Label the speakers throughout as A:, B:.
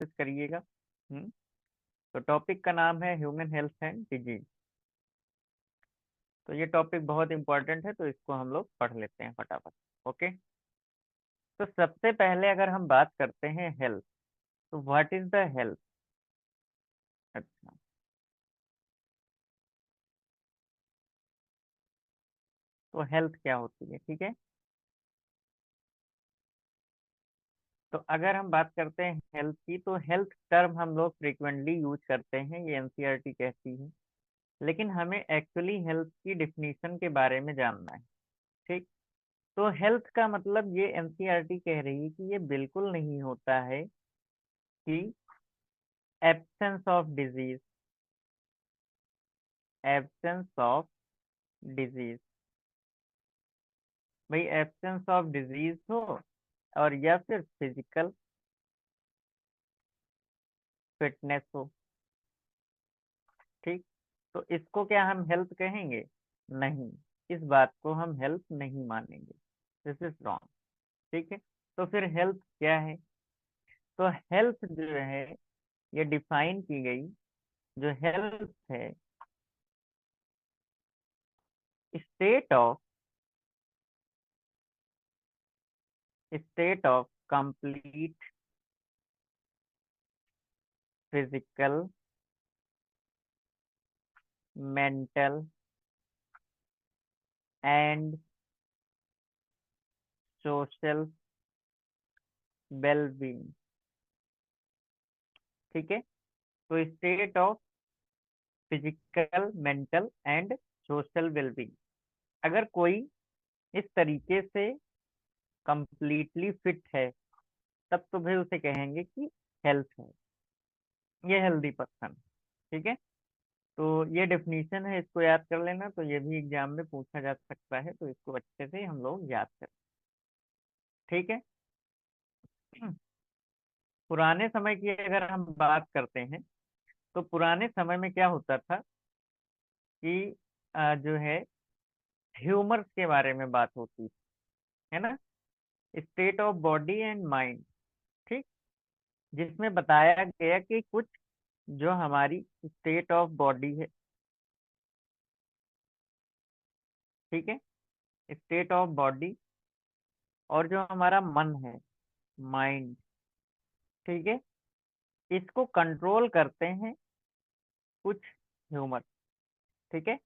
A: कोशिश करिएगा। तो टॉपिक का नाम है ह्यूमन हेल्थ एंड डिजीज। तो ये टॉपिक बहुत इंपॉर्टेंट है, तो इसको हम लोग पढ़ लेते हैं फटाफट। ओके। तो सबसे पहले अगर हम बात करते हैं हेल्थ, तो व्हाट इज द हेल्थ। अच्छा, तो हेल्थ क्या होती है, ठीक है। तो अगर हम बात करते हैं हेल्थ की, तो हेल्थ टर्म हम लोग फ्रिक्वेंटली यूज करते हैं, ये एनसीईआरटी कहती है। लेकिन हमें एक्चुअली हेल्थ की डिफिनीशन के बारे में जानना है, ठीक। तो हेल्थ का मतलब ये एनसीईआरटी कह रही है कि ये बिल्कुल नहीं होता है कि absence of disease, absence of disease, भाई एब्सेंस ऑफ डिजीज हो, और या फिर फिजिकल फिटनेस हो, ठीक। तो इसको क्या हम हेल्थ कहेंगे? नहीं, इस बात को हम हेल्थ नहीं मानेंगे। दिस इज रॉन्ग, ठीक है। तो फिर हेल्थ क्या है? तो हेल्थ जो है, ये डिफाइन की गई, जो हेल्थ है, state of complete physical, mental and social wellbeing, ठीक है। तो state of physical, mental and social wellbeing, अगर कोई इस तरीके से कंप्लीटली फिट है, तब तो भाई उसे कहेंगे कि हेल्थ है, ये हेल्दी पर्सन, ठीक है। तो ये डेफिनेशन है, इसको याद कर लेना, तो ये भी एग्जाम में पूछा जा सकता है, तो इसको अच्छे से हम लोग याद करें, ठीक है। पुराने समय की अगर हम बात करते हैं, तो पुराने समय में क्या होता था कि जो है ह्यूमर्स के बारे में बात होती थी, है ना, state of body and mind, ठीक। जिसमें बताया गया कि कुछ जो हमारी स्टेट ऑफ बॉडी है, ठीक है, स्टेट ऑफ बॉडी, और जो हमारा मन है, माइंड, ठीक है, इसको कंट्रोल करते हैं कुछ ह्यूमर, ठीक है,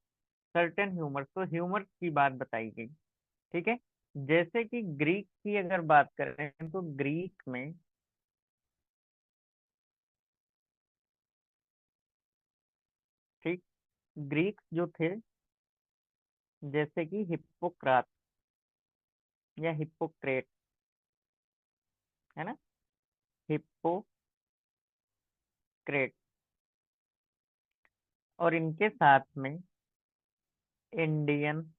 A: सर्टेन ह्यूमर। तो ह्यूमर की बात बताई गई, ठीक है। जैसे कि ग्रीक की अगर बात करें, तो ग्रीक में, ठीक, ग्रीक जो थे, जैसे कि हिप्पोक्रात या हिप्पोक्रेट, है ना, हिप्पोक्रेट, और इनके साथ में Indian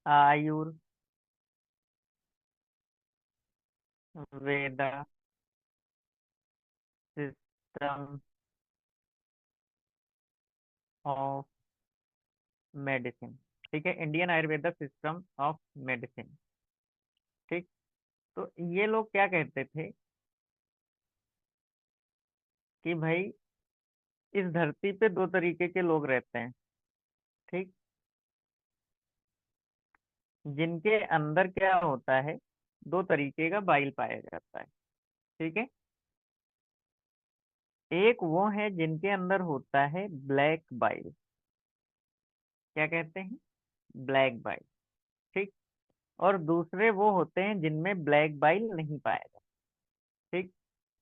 A: Ayurveda system of medicine, ठीक है, Indian Ayurveda system of medicine, ठीक। तो ये लोग क्या कहते थे कि भाई इस धरती पे दो तरीके के लोग रहते हैं, ठीक, जिनके अंदर क्या होता है, दो तरीके का बाइल पाया जाता है, ठीक है। एक वो है जिनके अंदर होता है ब्लैक बाइल, क्या कहते हैं, ब्लैक बाइल, ठीक। और दूसरे वो होते हैं जिनमें ब्लैक बाइल नहीं पाया जाता, ठीक।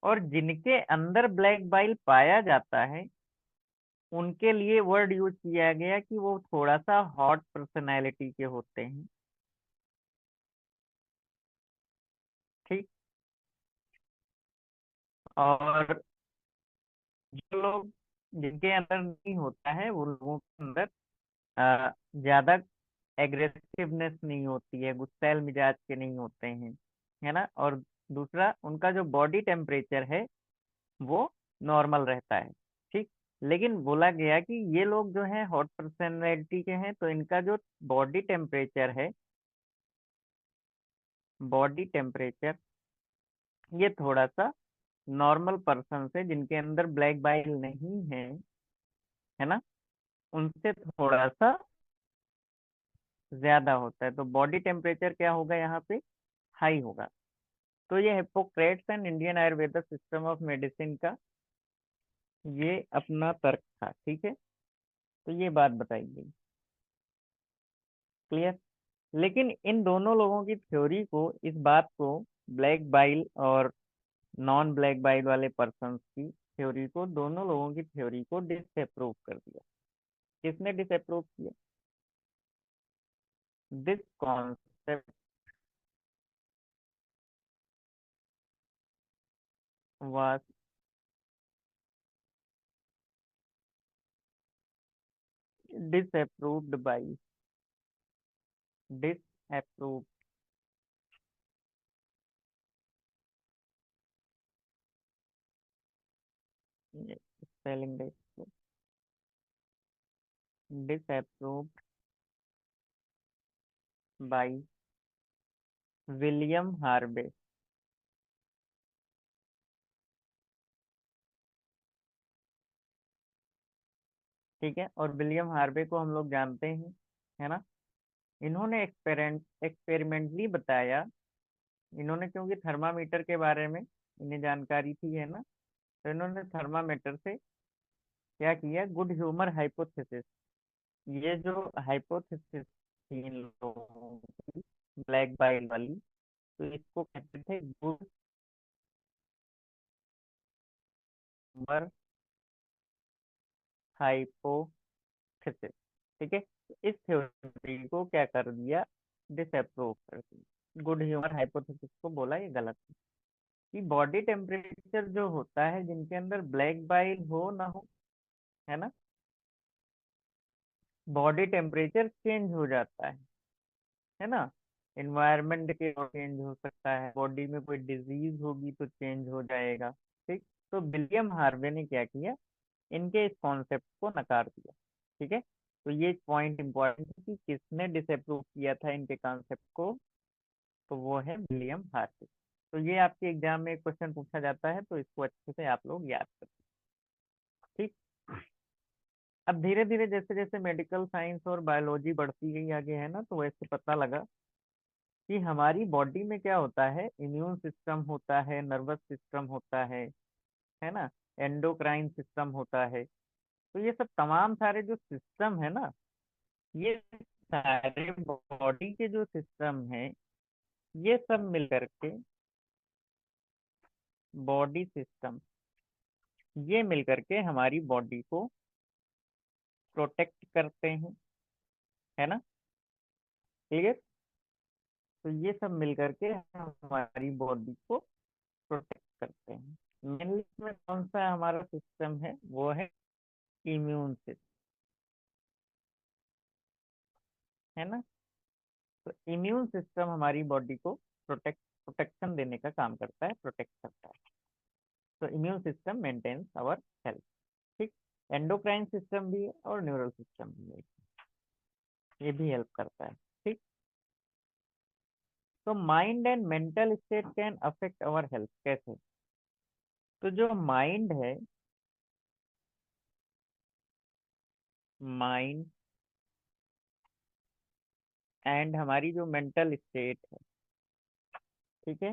A: और जिनके अंदर ब्लैक बाइल पाया जाता है, उनके लिए वर्ड यूज किया गया कि वो थोड़ा सा हॉट पर्सनैलिटी के होते हैं, ठीक। और जो लोग, जिनके अंदर नहीं होता है, वो लोगों के अंदर ज्यादा एग्रेसिवनेस नहीं होती है, गुस्सैल मिजाज के नहीं होते हैं, है ना। और दूसरा, उनका जो बॉडी टेम्परेचर है वो नॉर्मल रहता है, ठीक। लेकिन बोला गया कि ये लोग जो हैं हॉट पर्सनैलिटी के हैं, तो इनका जो बॉडी टेम्परेचर है, बॉडी टेम्परेचर ये थोड़ा सा नॉर्मल पर्सन से जिनके अंदर ब्लैक बाइल नहीं है ना, उनसे थोड़ा सा ज्यादा होता है। तो बॉडी टेम्परेचर क्या होगा यहाँ पे, हाई होगा। तो ये Hippocrates and Indian Ayurveda system of medicine का ये अपना तर्क था, ठीक है। तो ये बात बताई गई, क्लियर। लेकिन इन दोनों लोगों की थ्योरी को, इस बात को, ब्लैक बाइल और नॉन ब्लैक बाइल वाले पर्सन्स की थ्योरी को, दोनों लोगों की थ्योरी को डिसअप्रूव कर दिया। किसने डिसअप्रूव किया? This concept was disapproved by disapproved spelling disapproved by William Harvey. ठीक है, और विलियम हार्वे को हम लोग जानते हैं, है ना। इन्होंने एक्सपेरिमेंटली बताया, इन्होंने क्योंकि थर्मामीटर के बारे में इन्हें जानकारी थी, है ना। तो इन्होंने थर्मामीटर से क्या किया, गुड ह्यूमर हाइपोथेसिस, ये जो हाइपोथेसिस थी इन लोगों की, ब्लैक बाइल वाली, तो इसको कहते थे गुड ह्यूमर हाइपोथेसिस। ठीक है, तो इस थ्योरी को क्या कर दिया, डिसअप्रूव कर दिया। गुड ह्यूमर हाइपोथेसिस को बोला ये गलत है, कि बॉडी टेम्परेचर जो होता है, जिनके अंदर ब्लैक बाइल हो ना हो, है ना, बॉडी टेम्परेचर चेंज हो जाता है ना। इन्वायरमेंट के चेंज हो सकता है, बॉडी में कोई डिजीज होगी तो चेंज हो जाएगा। ठीक, तो विलियम हार्वे ने क्या किया, इनके इस कॉन्सेप्ट को नकार दिया। ठीक है, तो ये पॉइंट इंपॉर्टेंट है कि किसने डिसअप्रूव किया था इनके कॉन्सेप्ट को, तो वो है विलियम हार्वे। तो ये आपके एग्जाम में एक क्वेश्चन पूछा जाता है, तो इसको अच्छे से आप लोग याद करें। ठीक, अब धीरे धीरे जैसे जैसे मेडिकल साइंस और बायोलॉजी बढ़ती गई आगे, है ना, तो वैसे पता लगा कि हमारी बॉडी में क्या होता है, इम्यून सिस्टम होता है, नर्वस सिस्टम होता है ना, एंडोक्राइन सिस्टम होता है। तो ये सब तमाम सारे जो सिस्टम है ना, ये सारे बॉडी के जो सिस्टम है, ये सब मिल करके बॉडी सिस्टम, ये मिल करके हमारी बॉडी को प्रोटेक्ट करते हैं, है ना, क्लियर। तो ये सब मिल करके हमारी बॉडी को प्रोटेक्ट करते हैं। मेनली में कौन सा हमारा सिस्टम है, वो है इम्यून सिस्टम, है ना। तो इम्यून सिस्टम हमारी बॉडी को प्रोटेक्शन देने का काम करता है, प्रोटेक्ट करता है। तो immune system maintains our health. ठीक, एंडोक्राइन सिस्टम भी है और न्यूरल सिस्टम भी है, ये भी हेल्प करता है। ठीक, तो mind and mental state can affect our health, कैसे? तो जो माइंड है, माइंड एंड हमारी जो मेंटल स्टेट है, ठीक है,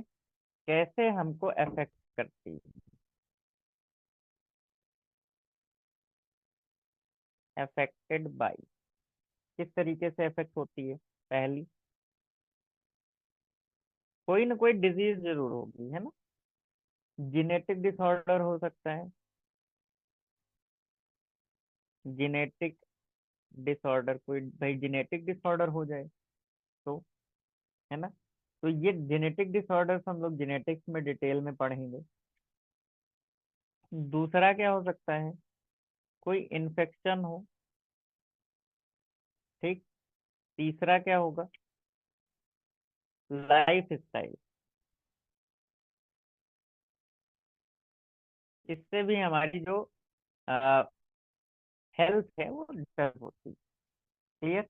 A: कैसे हमको अफेक्ट करती है, अफेक्टेड बाय, किस तरीके से अफेक्ट होती है। पहली, कोई ना कोई डिजीज जरूर होगी, है ना। जेनेटिक डिसऑर्डर हो सकता है, जेनेटिक डिसऑर्डर, कोई भाई जेनेटिक डिसऑर्डर हो जाए तो, है ना। तो ये जेनेटिक डिसऑर्डर हम लोग जेनेटिक्स में डिटेल में पढ़ेंगे। दूसरा क्या हो सकता है, कोई इन्फेक्शन हो। ठीक, तीसरा क्या होगा, लाइफ स्टाइल, इससे भी हमारी जो हेल्थ है वो डिस्टर्ब होती है। क्लियर,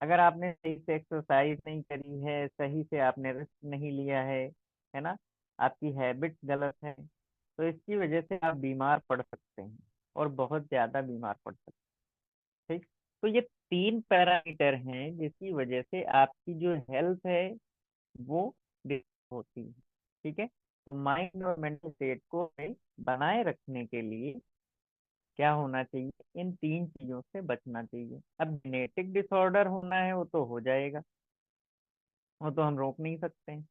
A: अगर आपने सही से एक्सरसाइज नहीं करी है, सही से आपने रेस्ट नहीं लिया है ना, आपकी हैबिट्स गलत है, तो इसकी वजह से आप बीमार पड़ सकते हैं, और बहुत ज़्यादा बीमार पड़ सकते हैं। ठीक। तो ये तीन पैरामीटर हैं जिसकी वजह से आपकी जो हेल्थ है वो डिस्टर्ब होती है। ठीक है। तो माइंड और मेंटल स्टेट को बनाए रखने के लिए क्या होना चाहिए, इन तीन चीजों से बचना चाहिए। अब जेनेटिक डिसऑर्डर होना है वो तो हो जाएगा, वो तो हम रोक नहीं सकते हैं,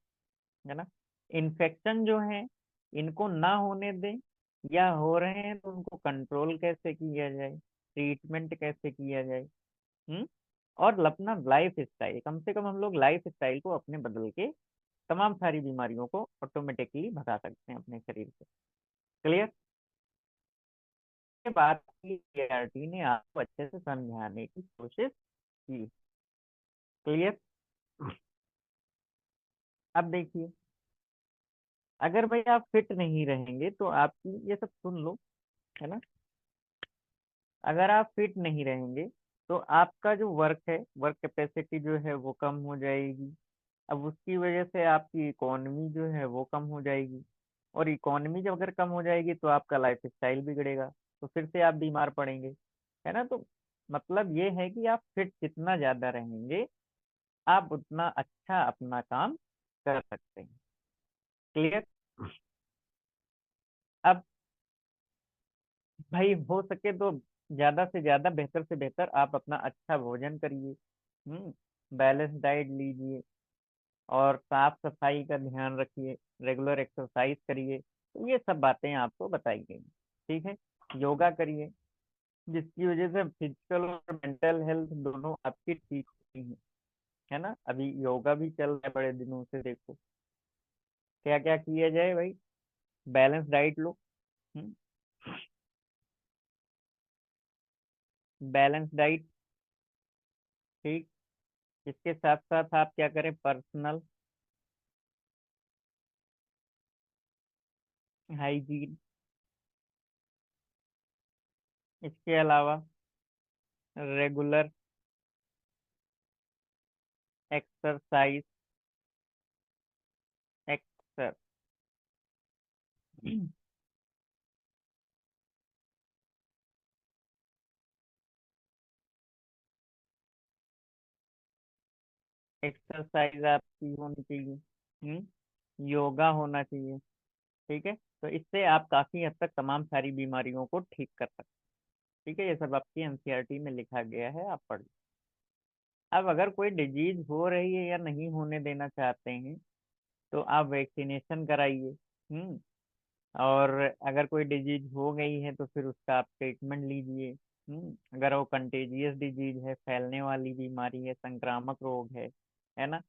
A: है ना। इन्फेक्शन जो है इनको ना होने दें, या हो रहे हैं तो उनको कंट्रोल कैसे किया जाए, ट्रीटमेंट कैसे किया जाए। हम्म। और अपना लाइफ स्टाइल, कम से कम हम लोग लाइफ स्टाइल को अपने बदल के तमाम सारी बीमारियों को ऑटोमेटिकली भगा सकते हैं अपने शरीर से। क्लियर। ये बात की आरटी ने आपको अच्छे से समझाने की कोशिश की। क्लियर। अब देखिए, अगर भाई आप फिट नहीं रहेंगे तो आपकी ये सब सुन लो, है ना। अगर आप फिट नहीं रहेंगे तो आपका जो वर्क है, वर्क कैपेसिटी जो है वो कम हो जाएगी। अब उसकी वजह से आपकी इकोनॉमी जो है वो कम हो जाएगी, और इकोनॉमी जब अगर कम हो जाएगी तो आपका लाइफ स्टाइल बिगड़ेगा, तो फिर से आप बीमार पड़ेंगे, है ना। तो मतलब ये है कि आप फिट जितना ज्यादा रहेंगे, आप उतना अच्छा अपना काम कर सकते हैं। क्लियर। अब भाई हो सके तो ज्यादा से ज्यादा, बेहतर से बेहतर आप अपना अच्छा भोजन करिए। बैलेंस डाइट लीजिए, और साफ सफाई का ध्यान रखिए, रेगुलर एक्सरसाइज करिए। तो ये सब बातें आपको बताई गई। ठीक है। योगा करिए, जिसकी वजह से फिजिकल और मेंटल हेल्थ दोनों आपकी ठीक होती है ना। अभी योगा भी चल रहा है बड़े दिनों से, देखो क्या क्या किया जाए भाई। बैलेंस डाइट लो। हम्म। Balance diet. ठीक। इसके साथ साथ आप क्या करें, पर्सनल हाइजीन। इसके अलावा रेगुलर एक्सरसाइज। एक्सर एक्सरसाइज आपकी होनी चाहिए। योगा होना चाहिए। ठीक है। तो इससे आप काफी हद तक तमाम सारी बीमारियों को ठीक कर सकते हैं। ठीक है। ये सब आपकी एनसीईआरटी में लिखा गया है, आप पढ़ लो। अब अगर कोई डिजीज हो रही है या नहीं होने देना चाहते हैं, तो आप वैक्सीनेशन कराइए। हम्म। और अगर कोई डिजीज हो गई है तो फिर उसका आप ट्रीटमेंट लीजिए। अगर वो कंटेजियस डिजीज है, फैलने वाली बीमारी है, संक्रामक रोग है ना,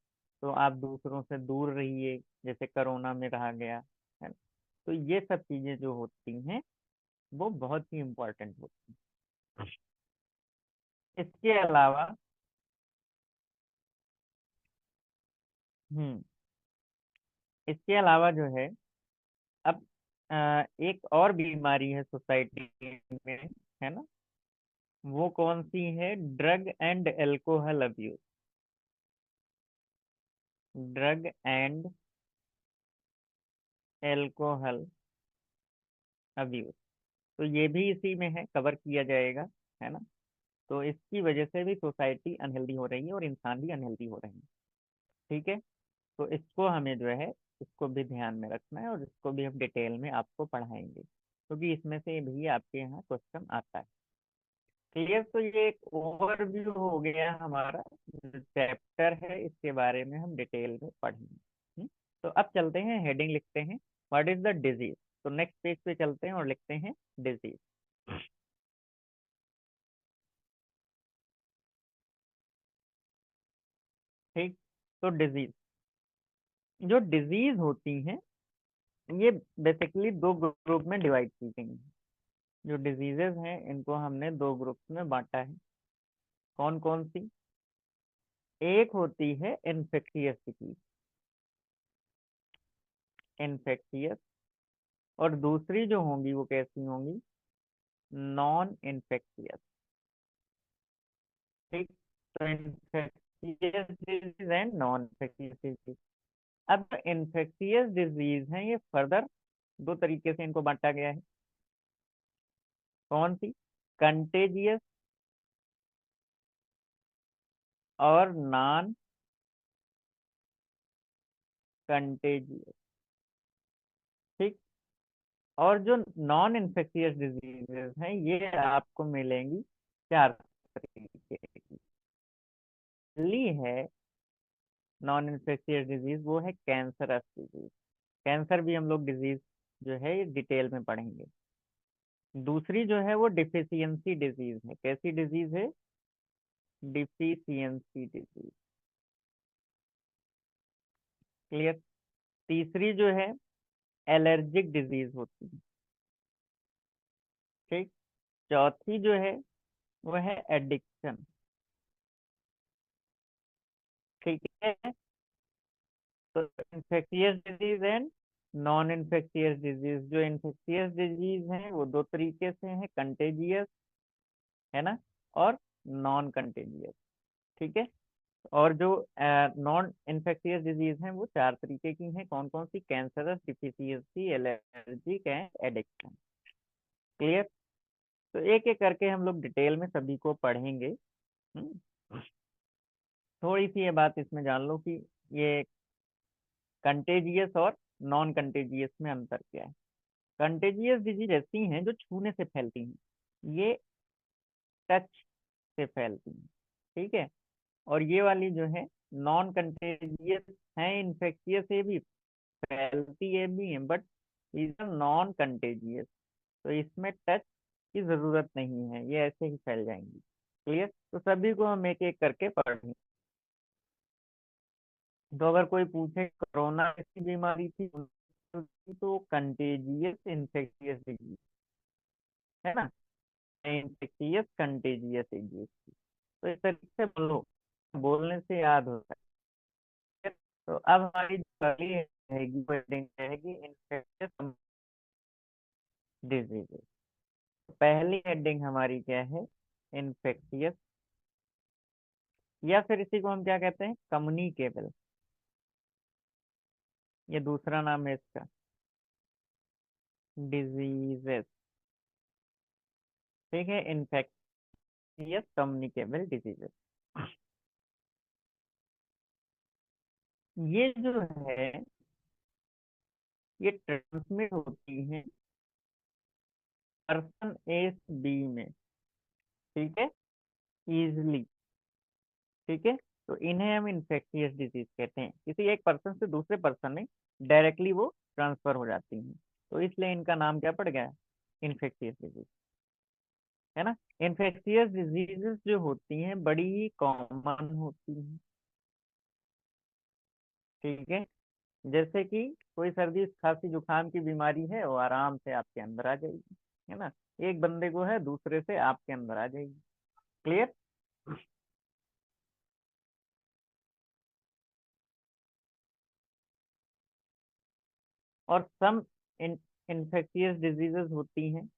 A: तो आप दूसरों से दूर रहिए, जैसे कोरोना में रहा गया, है ना। तो ये सब चीजें जो होती हैं वो बहुत ही इम्पोर्टेंट होती हैं। इसके अलावा हम्म इसके अलावा जो है, अब एक और बीमारी है सोसाइटी में, है ना। वो कौन सी है, drug and alcohol abuse. Drug and alcohol abuse. तो ये भी इसी में है, कवर किया जाएगा, है ना। तो इसकी वजह से भी सोसाइटी अनहेल्दी हो रही है और इंसान भी अनहेल्दी हो रहे हैं। ठीक है। तो इसको हमें जो है, इसको भी ध्यान में रखना है, और इसको भी हम डिटेल में आपको पढ़ाएंगे, क्योंकि इसमें से भी आपके यहाँ क्वेश्चन आता है। क्लियर। तो ये एक ओवरव्यू हो गया हमारा जो चैप्टर है, इसके बारे में हम डिटेल में पढ़ेंगे। तो अब चलते हैं, हेडिंग लिखते हैं, व्हाट इज द डिजीज। तो नेक्स्ट पेज पे चलते हैं और लिखते हैं डिजीज। ठीक। तो डिजीज, जो डिजीज होती हैं, ये बेसिकली दो ग्रुप में डिवाइड की गई हैं। जो डिजीजेज हैं इनको हमने दो ग्रुप्स में बांटा है। कौन कौन सी। एक होती है इन्फेक्शियस डिजीज, इन्फेक्शियस। और दूसरी जो होंगी वो कैसी होंगी, नॉन इन्फेक्शियस। ठीक। तो infectious disease and non infectious disease. अब इन्फेक्शियस डिजीज है ये फर्दर दो तरीके से इनको बांटा गया है। कौन सी? कंटेजियस और नॉन कंटेजियस। ठीक। और जो नॉन इन्फेक्शियस डिजीजेस हैं ये आपको मिलेंगी चार तरीके की। पहली है नॉन इन्फेक्शियस डिजीज, वो है कैंसरस डिजीज। कैंसर भी हम लोग डिजीज जो है ये डिटेल में पढ़ेंगे। दूसरी जो है वो डिफिशियंसी डिजीज है। कैसी डिजीज है? Deficiency disease. क्लियर। तीसरी जो है एलर्जिक डिजीज होती है। ठीक। चौथी जो है वो है एडिक्शन। ठीक है। तो infectious disease and non infectious disease. जो इन्फेक्शियस डिजीज हैं वो दो तरीके से हैं, कंटेजियस है ना, और नॉन कंटेजियस। ठीक है। और जो नॉन इन्फेक्शियस डिजीज हैं वो चार तरीके की हैं। कौन कौन सी? Cancerous, deficiency, allergic and addiction. Clear. तो एक एक करके हम लोग डिटेल में सभी को पढ़ेंगे। हम्म, थोड़ी सी ये बात इसमें जान लो कि ये कंटेजियस और नॉन कंटेजियस में अंतर क्या है। कंटेजियस डिजीज ऐसी हैं जो छूने से फैलती हैं, ये टच से फैलती हैं। ठीक है। और ये वाली जो है नॉन कंटेजियस है, इन्फेक्शियस है भी, फैलती है भी है, बट इज नॉन कंटेजियस। तो इसमें टच की जरूरत नहीं है, ये ऐसे ही फैल जाएंगी। क्लियर। तो सभी को हम एक एक करके पढ़ेंगे। तो अगर कोई पूछे कोरोना ऐसी बीमारी थी तो कंटेजियस इन्फेक्शियस डिजीज है ना, इन्फेक्शियस कंटेजियस डिजीज। तो इस तरीके से बोलो, बोलने से याद होता है। तो अब हमारी जो पहली रहेगी वो heading रहेगी इन्फेक्शियस डिजीजेस। पहली हेडिंग हमारी क्या है? इन्फेक्शियस, या फिर इसी को हम क्या कहते हैं? कम्युनिकेबल। ये दूसरा नाम है इसका, डिजीजेस। ठीक है, इन्फेक्शियस कम्युनिकेबल डिजीजेस। ये जो है ये ट्रांसमिट होती हैं पर्सन ए से बी में। ठीक है, इजली। ठीक है। तो इन्हें हम इन्फेक्शियस डिजीज कहते हैं, किसी एक पर्सन से दूसरे पर्सन में डायरेक्टली वो ट्रांसफर हो जाती हैं, तो इसलिए इनका नाम क्या पड़ गया? Infectious disease. है ना। इन्फेक्शियस डिजीजेस जो होती हैं बड़ी ही कॉमन होती हैं। ठीक है। जैसे कि कोई सर्दी खांसी जुकाम की बीमारी है, वो आराम से आपके अंदर आ जाएगी। है ना। एक बंदे को है, दूसरे से आपके अंदर आ जाएगी। क्लियर। और सम इन्फेक्शियस डिजीजेस होती हैं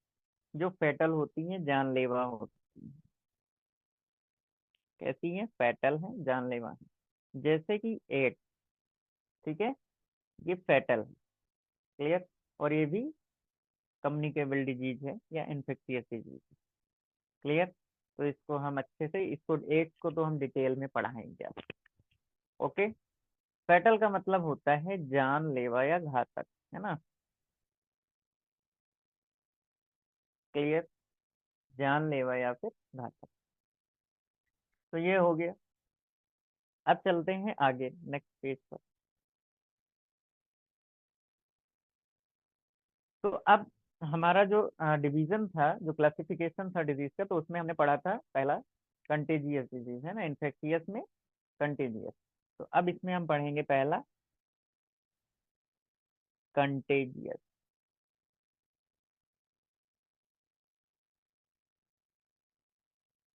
A: जो फेटल होती हैं, जानलेवा होती हैं। कैसी हैं? फेटल हैं, जानलेवा हैं। जैसे कि एड्स। ठीक है, ये फेटल है। क्लियर। और ये भी कम्युनिकेबल डिजीज है या इन्फेक्शियस डिजीज है। क्लियर। तो इसको हम अच्छे से, इसको एड्स को तो हम डिटेल में पढ़ाएंगे अब। ओके। फेटल का मतलब होता है जानलेवा या घातक। है ना। क्लियर। जानलेवा या फिर घातक। तो ये हो गया। अब चलते हैं आगे नेक्स्ट पेज पर। तो अब हमारा जो डिवीजन था, जो क्लासिफिकेशन था डिजीज का, तो उसमें हमने पढ़ा था पहला कंटेजियस डिजीज, है ना, इन्फेक्शियस में कंटेजियस। तो अब इसमें हम पढ़ेंगे पहला कंटेजियस।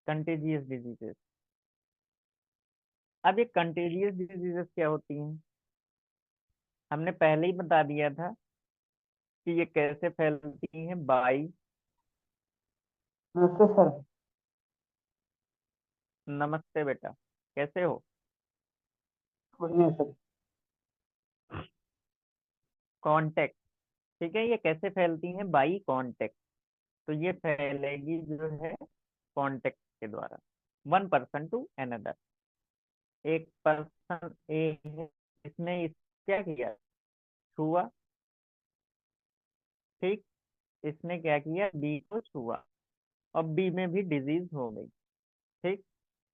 A: Contagious diseases. अब ये कंटेजियस डिजीजेस क्या होती हैं? हमने पहले ही बता दिया था कि ये कैसे फैलती हैं, बाई।
B: नमस्ते सर।
A: नमस्ते बेटा, कैसे हो?
B: बढ़िया सर।
A: कांटेक्ट। ठीक है, ये कैसे फैलती हैं? By contact. तो ये फैलेगी जो है कांटेक्ट के द्वारा, वन पर्सन टू अनदर। एक पर्सन ए है, इसने क्या किया? छुआ। ठीक, इसने क्या किया? बी को छुआ, और बी में भी डिजीज हो गई। ठीक,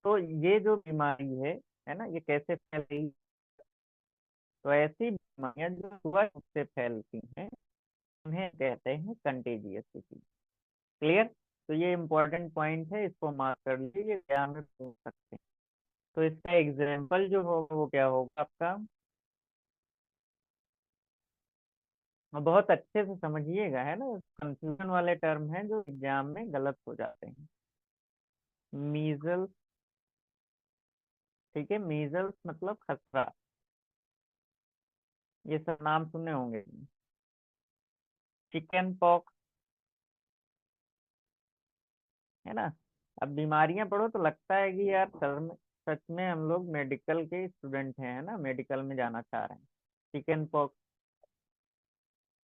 A: तो ये जो बीमारी है ना, ये कैसे फैल रही? तो ऐसी बीमारियां जो सुबह से फैलती हैं उन्हें कहते हैं कंटेजियस डिसीज। क्लियर? तो ये इंपॉर्टेंट पॉइंट है, इसको मार्क कर लीजिए, ये एग्जाम में पूछ सकते हैं। तो इसका एग्जाम्पल जो होगा वो क्या होगा आपका? और बहुत अच्छे से समझिएगा, है ना, कंफ्यूजन वाले टर्म हैं जो एग्जाम में गलत हो जाते हैं। मीजल्स। ठीक है, मीजल्स मतलब खसरा, ये सब नाम सुने होंगे। चिकन पॉक्स, है ना। अब बीमारियां पढ़ो तो लगता है कि यार सच में हम लोग मेडिकल के स्टूडेंट हैं, है ना, मेडिकल में जाना चाह रहे हैं। चिकन पॉक्स,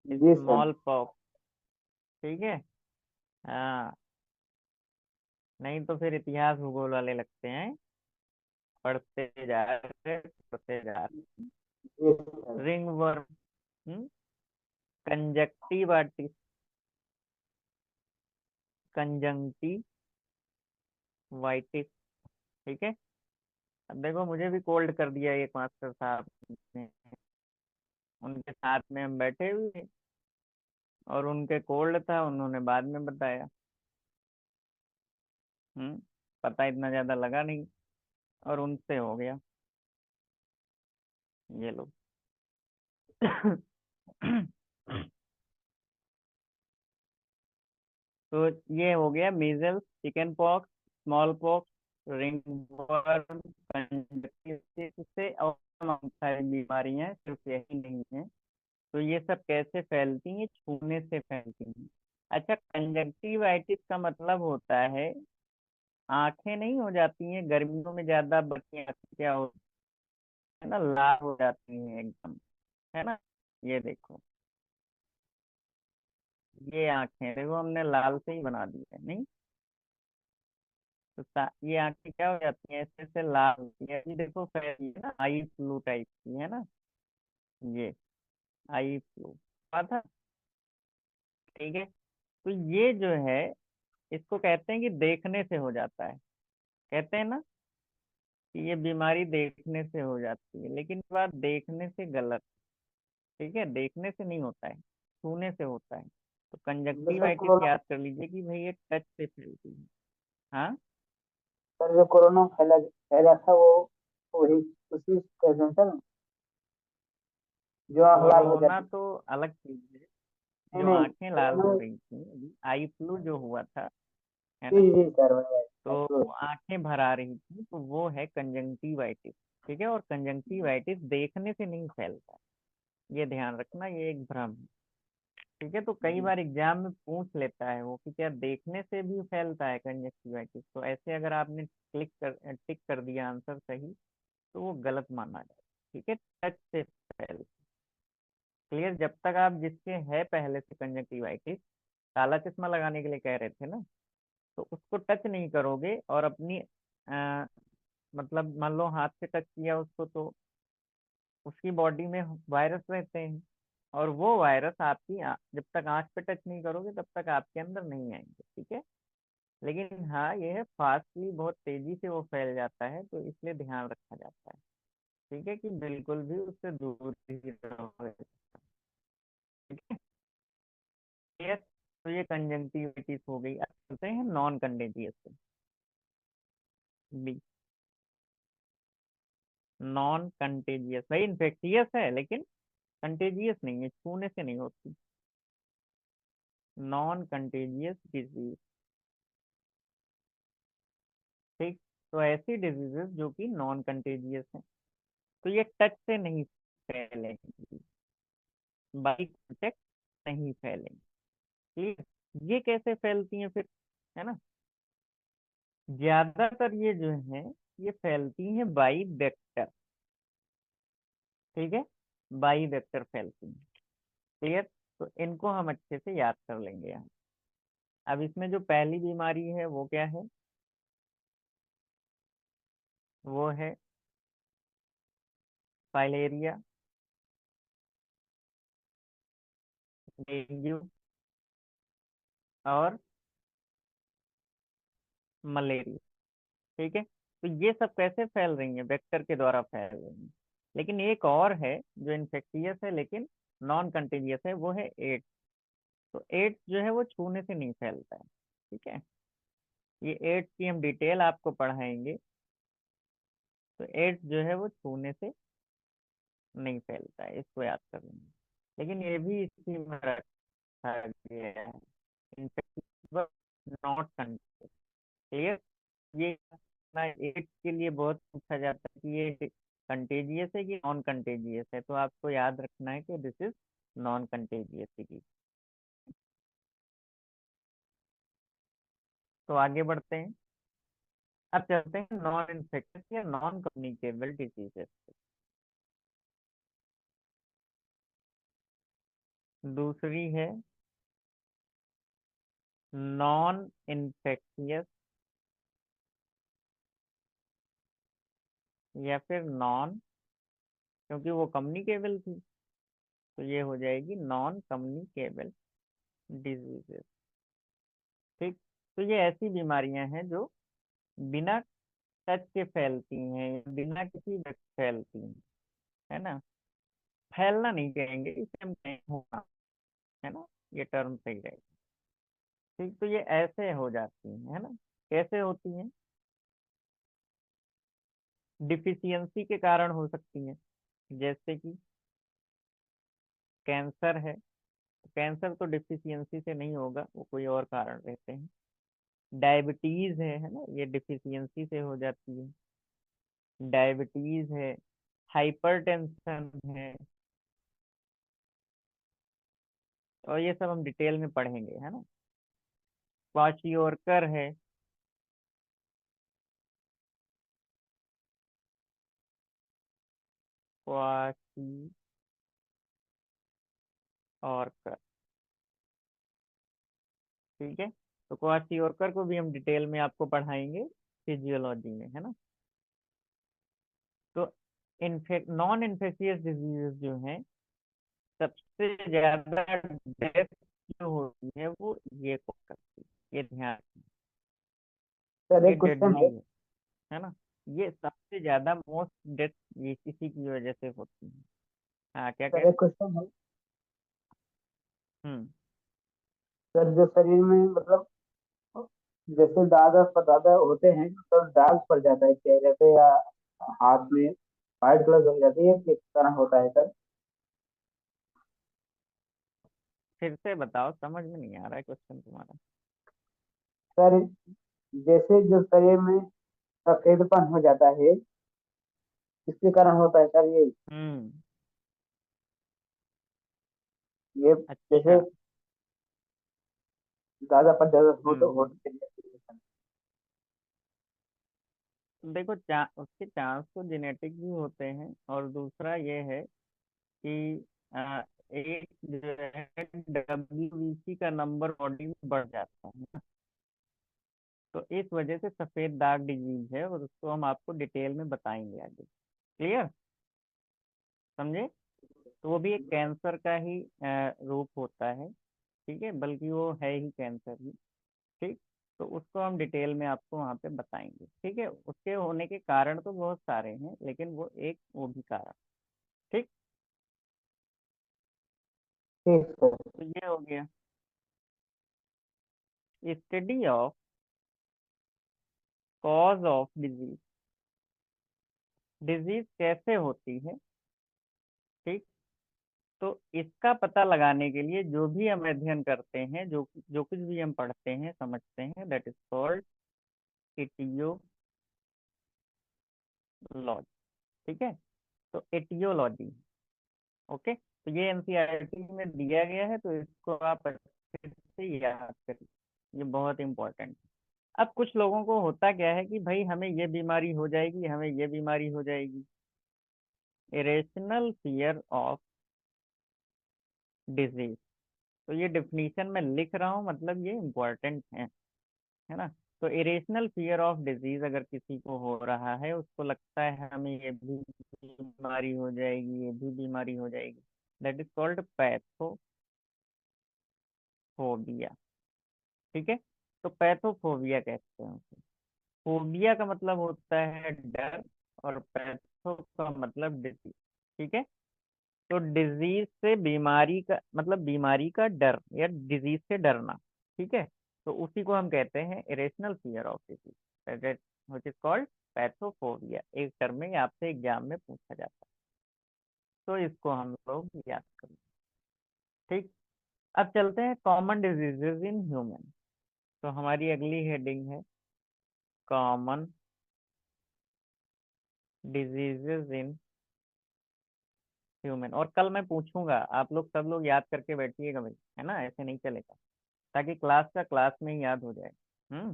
B: जी सर।
A: Small pox. ठीक है। हाँ, नहीं तो फिर इतिहास भूगोल वाले लगते हैं, पढ़ते जा रहे पढ़ते जा रहे।
B: जी sir.
A: Ringworm, conjunctivitis, conjunctivitis. ठीक है। अब देखो, मुझे भी कोल्ड कर दिया एक मास्टर साहब ने, उनके साथ में हम बैठे हुए, और उनके कोल्ड था, उन्होंने बाद में बताया। हम्म पता इतना ज्यादा लगा नहीं, और उनसे हो गया। ये लो। तो ये हो गया measles, chickenpox, smallpox, ringworm, conjunctivitis से, और तमाम सारी बीमारियां, सिर्फ यही नहीं है। तो ये सब कैसे फैलती हैं? छूने से फैलती हैं। अच्छा, कंजक्टिवाइटिस का मतलब होता है आंखें नहीं हो जाती हैं गर्मियों में ज्यादा, बच्चे क्या हो, है ना, लाल हो जाती हैं एकदम, है ना। ये देखो, ये आंखें देखो, हमने लाल से ही बना दी है, नहीं? तो ये आंखें क्या हो जाती हैं? ऐसे ऐसे लाल होती है, ये देखो फैली है ना, आई फ्लू टाइप की, है ना। ये आई फ्लू था। ठीक है, तो ये जो है, इसको कहते हैं कि देखने से हो जाता है। कहते हैं ना कि ये बीमारी देखने से हो जाती है, लेकिन ये बात देखने से गलत। ठीक है, देखने से नहीं होता है, छूने से होता है। तो
B: जो सर
A: कंजक्टिवाइटिस
B: कोरोना,
A: याद कर लीजिए कि भाई ये टच से फैलती है। हाँ,
B: सर जो कोरोना फैला फैला था वो वही उसी कहते हैं सर, जो आँख लाल हो
A: कोरोना
B: जाती।
A: तो अलग चीज है।
B: नहीं
A: जो
B: नहीं,
A: आंखें लाल
B: कोरोना।
A: हो रही थी अभी, आई फ्लू जो हुआ था, है
B: जी
A: ना,
B: जी सर, वही
A: तो
B: है।
A: आंखें भर आ रही थी, तो वो है कंजंक्टिवाइटिस। ठीक है, और कंजंक्टिवाइटिस देखने से नहीं फैलता, ये ध्यान रखना, ये एक भ्रम है। ठीक है, तो कई
B: जी
A: बार एग्जाम में पूछ लेता है वो कि क्या देखने से भी फैलता है कंजक्टिवाइटिस, तो ऐसे अगर आपने टिक कर दिया आंसर सही, तो वो गलत माना जाए। ठीक है, टच से फैल। क्लियर? जब तक आप, जिसके है पहले से कंजक्टिवाइटिस, काला चश्मा लगाने के लिए कह रहे थे ना, तो उसको टच नहीं करोगे, और अपनी मतलब मान लो हाथ से टच किया उसको, तो उसकी बॉडी में वायरस रहते हैं, और वो वायरस आपकी जब तक आंख पे टच नहीं करोगे तब तक आपके अंदर नहीं आएंगे। ठीक है, लेकिन हाँ, ये है फास्टली, बहुत तेजी से वो फैल जाता है, तो इसलिए ध्यान रखा जाता है। ठीक है, कि बिल्कुल भी उससे दूर ही रहो। ठीक है, Clear? तो ये कंजंक्टिविटीज हो गई। अब चलते हैं नॉन कंटेजियस पे। बी, नॉन कंटेजियस, भाई इन्फेक्टियस है लेकिन कंटेजियस नहीं है, छूने से नहीं होती। Non contagious disease. ठीक, तो ऐसी डिजीजेस जो कि नॉन कंटेजियस हैं, तो ये टच से नहीं फैलेंगी, बाई कांटेक्ट नहीं फैलेंगी। ठीक, ये कैसे फैलती हैं फिर, है ना? ज्यादातर ये जो है, ये फैलती हैं बाई वेक्टर। ठीक है, बाई वेक्टर फैलती हैं। क्लियर। तो इनको हम अच्छे से याद कर लेंगे यहाँ। अब इसमें जो पहली बीमारी है वो क्या है, वो है फाइलेरिया, डेंगू और मलेरिया। ठीक है, तो ये सब कैसे फैल रही हैं, वेक्टर के द्वारा फैल रही हैं। लेकिन एक और है जो इन्फेक्टियस है लेकिन नॉन कंटेजियस है, वो है एड्स। तो एड्स जो है वो छूने से नहीं फैलता है। ठीक है, ये एड्स की हम डिटेल आपको पढ़ाएंगे। तो एड्स जो है वो छूने से नहीं फैलता है, इसको याद कर लेंगे। लेकिन ये भी इसी में रखा गया है, इन्फेक्टियस नॉट कंटेजियस। क्लियर। ये ना एड्स के लिए बहुत पूछा जाता है कि ये कंटेजियस है कि नॉन कंटेजियस है, तो आपको याद रखना है कि this is non contagious disease. तो आगे बढ़ते हैं। अब चलते हैं नॉन इन्फेक्टियस या नॉन कम्युनिकेबल डिजीजेस। दूसरी है नॉन इन्फेक्टियस या फिर नॉन, क्योंकि वो कम्युनिकेबल थी तो ये हो जाएगी नॉन कम्युनिकेबल डिजीजेस। ठीक। तो ये ऐसी बीमारियां हैं जो बिना टच के फैलती हैं या बिना किसी व्यक्ति फैलती हैं, है ना। फैलना नहीं कहेंगे इसे, हम कहेंगे होना, है ना, ये टर्म सही रहेगा। ठीक, तो ये ऐसे हो जाती हैं, है ना। कैसे होती हैं, डिफिशियंसी के कारण हो सकती हैं। जैसे कि कैंसर है, कैंसर तो डिफिशियंसी से नहीं होगा, वो कोई और कारण रहते हैं। डायबिटीज है ना, ये डिफिशियंसी से हो जाती है। डायबिटीज है, हाइपरटेंशन है, और ये सब हम डिटेल में पढ़ेंगे, है ना। क्वाशियोरकर है, क्वाशियोरकर। ठीक है, तो क्वाशियोरकर को भी हम डिटेल में आपको पढ़ाएंगे फिजियोलॉजी में, है ना। तो नॉन इन्फेक्शियस डिजीजेस जो हैं, सबसे ज्यादा डेथ जो होती है वो ये कॉज करती है, ये ध्यान रखना।
B: सर
A: ये
B: एक क्वेश्चन
A: डेडली
B: है।
A: है ना। ये सबसे ज्यादा मोस्ट डेथ ये इसी की वजह से होती है। हाँ, क्या कह
B: सर
A: रहे।
B: एक क्वेश्चन है।
A: हम्म।
B: सर जो शरीर में मतलब जैसे दादा परदादा होते हैं तो दाग पड़ जाता है चेहरे पे या हाथ में, वाइट कलर हो जाती है, किस तरह होता है सर?
A: फिर से बताओ, समझ में नहीं आ रहा है क्वेश्चन तुम्हारा।
B: सर जैसे जो शरीर में सफेदपन हो जाता है, किसके कारण होता है सर ये?
A: हम्म।
B: ये जैसे
A: अच्छा,
B: दादा परदादा हो तो
A: हम्म।
B: होते हैं।
A: देखो, उसके चांस तो जेनेटिक भी होते हैं, और दूसरा ये है कि एक जो है WBC का नंबर बॉडी में बढ़ जाता है ना। तो इस वजह से सफेद दाग डिजीज है, और उसको हम आपको डिटेल में बताएंगे आगे। क्लियर, समझे। तो वो भी एक कैंसर का ही रूप होता है। ठीक है, बल्कि वो है ही कैंसर ही। ठीक। तो उसको हम डिटेल में आपको वहाँ पे बताएंगे। ठीक है, उसके होने के कारण तो बहुत सारे हैं, लेकिन वो भी कारण। ठीक।
B: ठीक सर।
A: तो ये हो गया study of cause of disease. Disease कैसे होती है। ठीक। तो इसका पता लगाने के लिए जो भी हम अध्ययन करते हैं, जो जो कुछ भी हम पढ़ते हैं समझते हैं, दैट इज कॉल्ड इटियोलॉजी। ठीक है, तो एटियोलॉजी। ओके, तो ये एनसीईआरटी में दिया गया है, तो इसको आप अच्छे से याद करिए, ये बहुत इंपॉर्टेंट है। अब कुछ लोगों को होता क्या है कि भाई हमें ये बीमारी हो जाएगी, हमें ये बीमारी हो जाएगी। Irrational fear of disease. तो ये डिफिनीशन में लिख रहा हूँ, मतलब ये इम्पोर्टेंट है ना। तो इरेशनल फियर ऑफ डिजीज, अगर किसी को हो रहा है, उसको लगता है हमें ये भी बीमारी हो जाएगी, ये भी बीमारी हो जाएगी, दैट इज कॉल्ड पैथोफोबिया। ठीक है, तो पैथोफोबिया कहते हैं उसे। फोबिया का मतलब होता है डर, और पैथो का मतलब डिजीज। ठीक है, तो डिजीज से बीमारी का मतलब बीमारी का डर या डिजीज से डरना। ठीक है, तो उसी को हम कहते हैं irrational fear of disease, which is called pathophobia. एक टर्म में आपसे एग्जाम में पूछा जाता है, तो इसको हम लोग याद करें। ठीक, अब चलते हैं कॉमन डिजीजेज इन ह्यूमन। तो हमारी अगली हेडिंग है कॉमन डिजीजेज इन ह्यूमन। और कल मैं पूछूंगा, आप लोग सब लोग याद करके बैठिएगा भाई, है ना, ऐसे नहीं चलेगा, ताकि क्लास का क्लास में ही याद हो जाए। हम्म।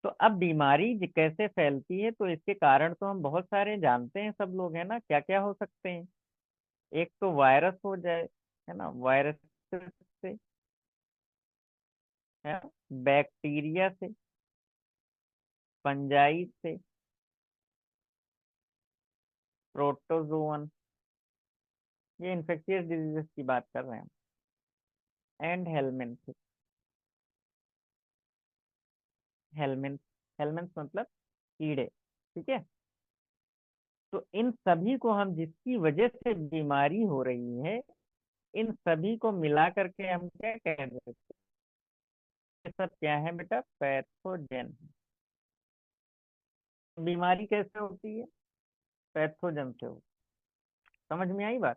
A: तो अब बीमारी कैसे फैलती है, तो इसके कारण तो हम बहुत सारे जानते हैं सब लोग, है ना, क्या क्या हो सकते हैं। एक तो वायरस हो जाए, है ना, वायरस से, है, बैक्टीरिया से, फंजाई से, प्रोटोजोवन, ये इन्फेक्शियस डिजीजेस की बात कर रहे हैं, एंड हेलमिंथ। हेलमिंथ, हेलमिंथ मतलब कीड़े। ठीक है, तो इन सभी को हम, जिसकी वजह से बीमारी हो रही है, इन सभी को मिला करके हम क्या कह देते हैं, ये सब क्या है बेटा, पैथोजन। बीमारी कैसे होती है, पैथोजन से होती है। समझ में आई बात,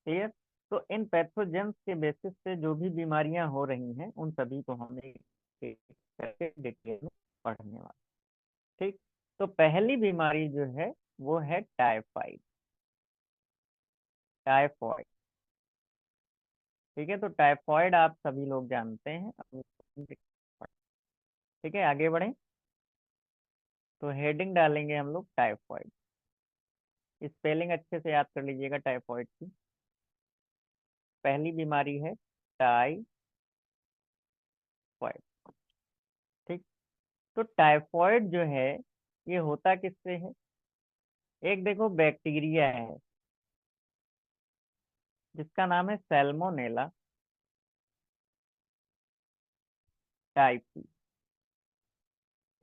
A: क्लियर। तो इन पैथोजेंस के बेसिस पे जो भी बीमारियां हो रही हैं, उन सभी को हम एक एक करके डिटेल में पढ़ने वाले। ठीक, तो पहली बीमारी जो है वो है टाइफाइड। टाइफॉइड, ठीक है, तो टाइफॉइड आप सभी लोग जानते हैं। ठीक है, आगे बढ़े, तो हेडिंग डालेंगे हम लोग टाइफॉइड। स्पेलिंग अच्छे से याद कर लीजिएगा टाइफॉइड की। पहली बीमारी है टाइफॉइड। ठीक, तो टाइफॉइड जो है, ये होता किससे है। एक देखो बैक्टीरिया है जिसका नाम है सैल्मोनेला टाइफी,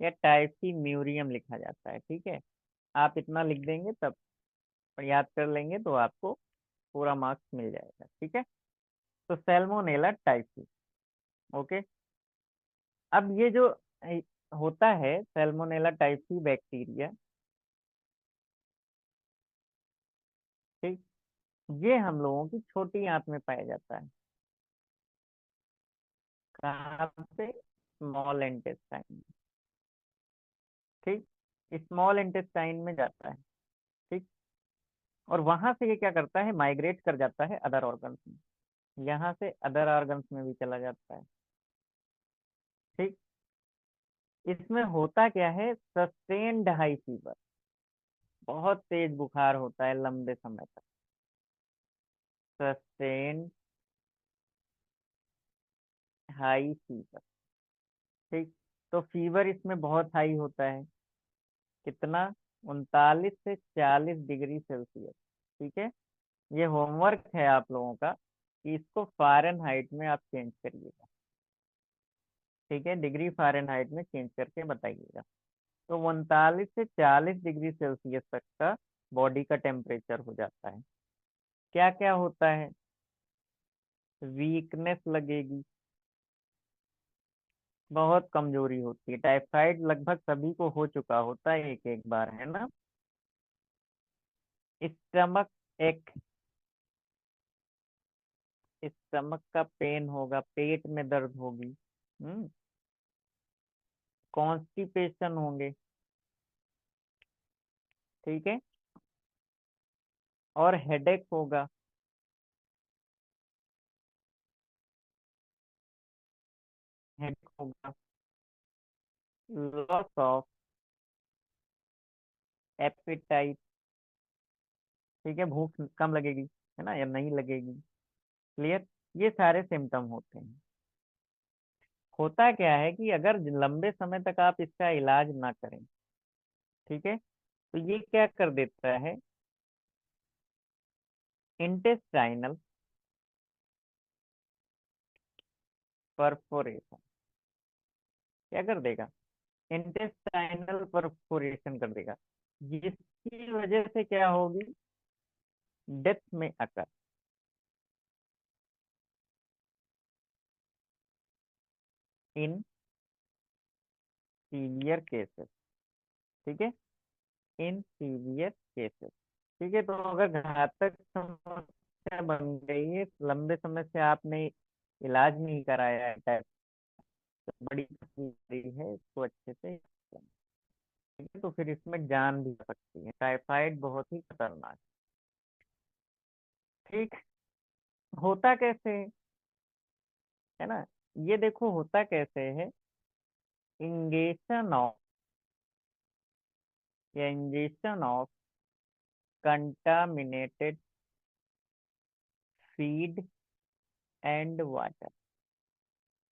A: या टाइफी म्यूरियम लिखा जाता है। ठीक है, आप इतना लिख देंगे तब, और याद कर लेंगे तो आपको पूरा मार्क्स मिल जाएगा। ठीक है, तो सैल्मोनेला टाइफी। ओके, अब ये जो होता है सैल्मोनेला टाइफी बैक्टीरिया, ठीक, ये हम लोगों की छोटी आंत में पाया जाता है। कहाँ पे, स्मॉल इंटेस्टाइन। ठीक, स्मॉल इंटेस्टाइन में जाता है। ठीक, और वहां से ये क्या करता है, माइग्रेट कर जाता है अदर ऑर्गन्स में, यहाँ से अदर ऑर्गन्स में भी चला जाता है। ठीक, इसमें होता क्या है, सस्टेन्ड हाई फीवर, बहुत तेज बुखार होता है लंबे समय तक। Sustained high fever. ठीक, तो फीवर इसमें बहुत हाई होता है, कितना, 39 से 40 डिग्री सेल्सियस। ठीक है, ये होमवर्क है आप लोगों का कि इसको फ़ारेनहाइट में आप चेंज करिएगा। ठीक है, डिग्री फ़ारेनहाइट में चेंज करके बताइएगा। तो 39 से 40 डिग्री सेल्सियस तक का बॉडी का टेम्परेचर हो जाता है। क्या क्या होता है, वीकनेस लगेगी, बहुत कमजोरी होती है। टाइफाइड लगभग सभी को हो चुका होता है एक एक बार, है ना। स्टमक एक, स्टमक का पेन होगा, पेट में दर्द होगी। कॉन्स्टिपेशन होंगे। ठीक है, और हेडेक होगा। हेडेक होगा, लॉस ऑफ एपेटाइट। ठीक है, भूख कम लगेगी, है ना, या नहीं लगेगी। क्लियर। ये सारे सिम्टम होते हैं। होता क्या है कि अगर लंबे समय तक आप इसका इलाज ना करें, ठीक है, तो ये क्या कर देता है, इंटेस्टाइनल परफोरेशन क्या कर देगा, इंटेस्टाइनल परफोरेशन कर देगा, जिसकी वजह से क्या होगी, डेथ में अकर इन सीवियर केसेस। ठीक है, इन सीवियर केसेस। ठीक है, तो अगर घातक समस्या बन गई है, लंबे समय से आपने इलाज नहीं कराया है, तो बड़ी तकलीफ है, इसको अच्छे से ठीक है, तो फिर इसमें जान भी जा सकती है। टाइफाइड बहुत ही खतरनाक है। ठीक, होता कैसे है ना, ये देखो होता कैसे है, इंजेक्शन ऑफ या injection of contaminated feed and water.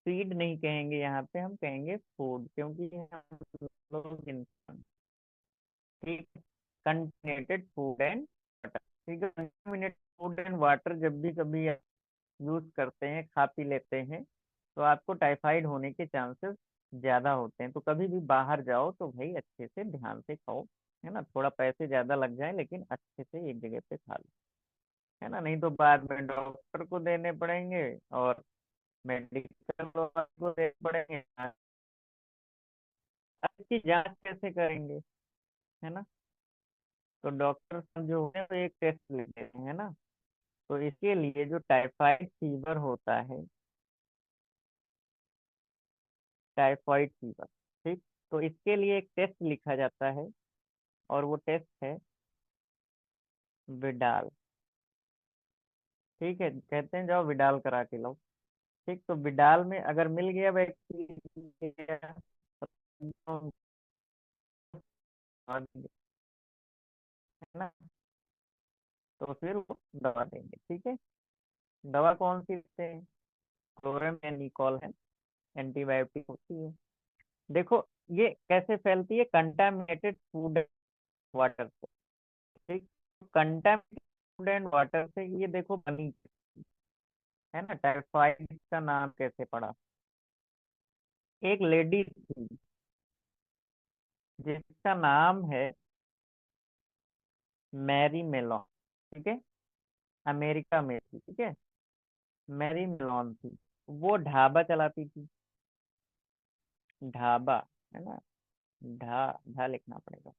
A: Feed नहीं कहेंगे यहाँ पे, हम कहेंगे फूड, क्योंकि हम लोग इंसान, ठीक, कंटेमिनेटेड फूड एंड वाटर। ठीक है, कंटेमिनेटेड फूड एंड वाटर जब भी कभी यूज करते हैं, खा पी लेते हैं, तो आपको टाइफाइड होने के चांसेस ज्यादा होते हैं। तो कभी भी बाहर जाओ तो भाई अच्छे से ध्यान से खाओ, है ना, थोड़ा पैसे ज्यादा लग जाए लेकिन अच्छे से एक जगह पे खा लो, है ना, नहीं तो बाद में डॉक्टर को देने पड़ेंगे और मेडिकल को देने पड़ेंगे। अब इसकी जांच कैसे करेंगे, है ना, तो डॉक्टर जो है वो एक टेस्ट लेते हैं, है ना, तो इसके लिए जो टाइफाइड फीवर होता है, टाइफाइड फीवर, ठीक, तो इसके लिए एक टेस्ट लिखा जाता है, और वो टेस्ट है विडाल। ठीक है, कहते हैं जाओ विडाल करा के लो। ठीक, तो विडाल में अगर मिल गया बैक्टीरिया, तो है ना, तो फिर वो दवा देंगे। ठीक है, दवा कौन सी देते हैं, क्लोरम या निकॉल है, एंटीबायोटिक होती है। देखो ये कैसे फैलती है, कंटामिनेटेड फूड वाटर से। ठीक, कंटामिनेटेड फूड एंड वाटर से ये देखो बनी, है ना, टाइफाइड का नाम कैसे पड़ा, एक लेडी थी जिसका नाम है मैरी मेलोन। ठीक है, अमेरिका में थी, ठीक है, मैरी मेलोन थी, वो ढाबा चलाती थी, ढाबा, है ना, ढा ढा लिखना पड़ेगा।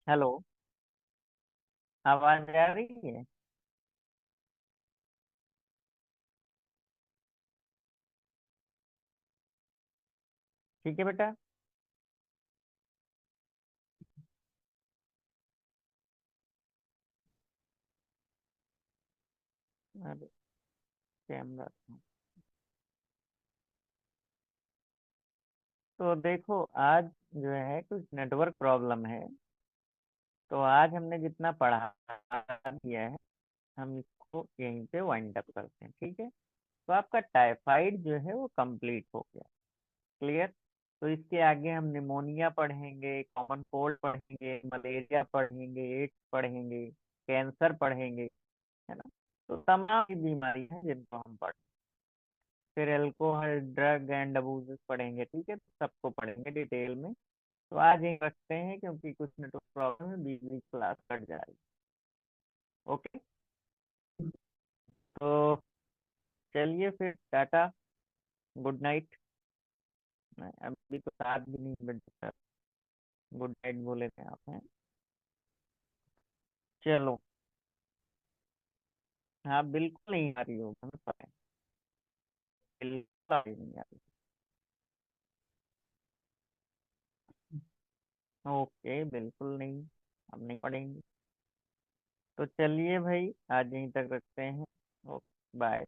A: हेलो, आवाज आ रही है? ठीक है बेटा। अरे, कैमरा। तो देखो, आज जो है कुछ नेटवर्क प्रॉब्लम है। तो आज हमने जितना पढ़ा किया है, हम इसको यहीं पे वाइंड अप करते हैं, ठीक है? तो आपका टाइफाइड जो है वो कंप्लीट हो गया। क्लियर? तो इसके आगे हम निमोनिया पढ़ेंगे, कॉमन कोल्ड पढ़ेंगे, मलेरिया पढ़ेंगे, एड्स पढ़ेंगे, कैंसर पढ़ेंगे, है ना? तो तमाम बीमारी है जिनको हम पढ़, फिर अल्कोहल, ड्रग एंड अबूज पढ़ेंगे, ठीक है? तो सबको पढ़ेंगे डिटेल में। तो आज यहीं रखते हैं, क्योंकि कुछ नेटवर्क प्रॉब्लम है, बीच बीच क्लास कट जाएगी। ओके, तो चलिए फिर, टाटा, गुड नाइट। अभी तो 7 भी नहीं बजे, गुड नाइट बोले थे आप, हैं? चलो। हाँ, बिल्कुल नहीं आ रही हो, हमें पता है। बिल्कुल आ रही नहीं आ रही। ओके, बिल्कुल नहीं, हम नहीं पढ़ेंगे। तो चलिए भाई, आज यहीं तक रखते हैं। Okay, bye.